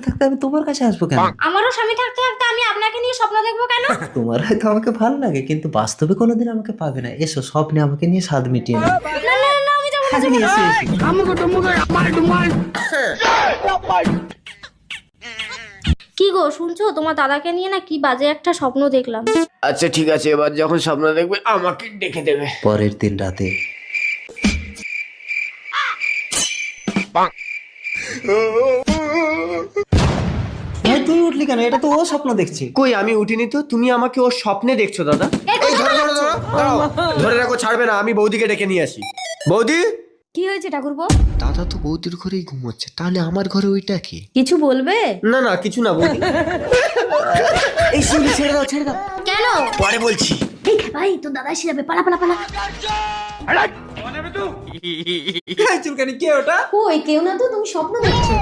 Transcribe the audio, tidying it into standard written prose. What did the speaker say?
থাকতে আমি তোমার কাছে আসবো কেন? আমারও স্বামী থাকতে থাকতে আমি আপনাকে নিয়ে স্বপ্ন দেখবো কেন? তোমার হয়তো আমাকে ভালো লাগে, কিন্তু বাস্তবে কোনোদিন আমাকে পাবে না। এসো, স্বপ্নে আমাকে নিয়ে স্বাদ মিটিয়ে নাও। না না না, আমি যাবো না, আরে যাবো না। এসো, এসো। কি গো শুনছো, তোমার দাদাকে নিয়ে না কি বাজে একটা স্বপ্ন দেখলাম। আচ্ছা ঠিক আছে, এবার যখন স্বপ্ন দেখবে আমাকে ডেকে দেবে। পরের দিন রাতে ভাই, তুই উঠলি কেন? এটা তো ও স্বপ্ন দেখছি। কই আমি উঠিনি তো, তুমি আমাকে ওর স্বপ্নে দেখছো দাদা। এই ধরো ধরো ধরো, দাঁড়াও, ধরে রাখো, ছাড়বে না, আমি বৌদিকে ডেকে নিয়ে আসি। বৌদি। কি হয়েছে ঠাকুরপো? দাদা তো বৌদির ঘরেই ঘুমোচ্ছে, তাহলে আমার ঘরে ওইটা কি? কিছু বলবে? না না কিছু না বৌদি। এই শিউলি ছেড়ে দাও ছেড়ে দাও। কেন? পরে বলছি। এই ভাই, তোর দাদা এসে যাবে, পালা পালা পালা। চুলকানি কে ওটা? কই কেউ না তো, তুমি স্বপ্ন দেখছো।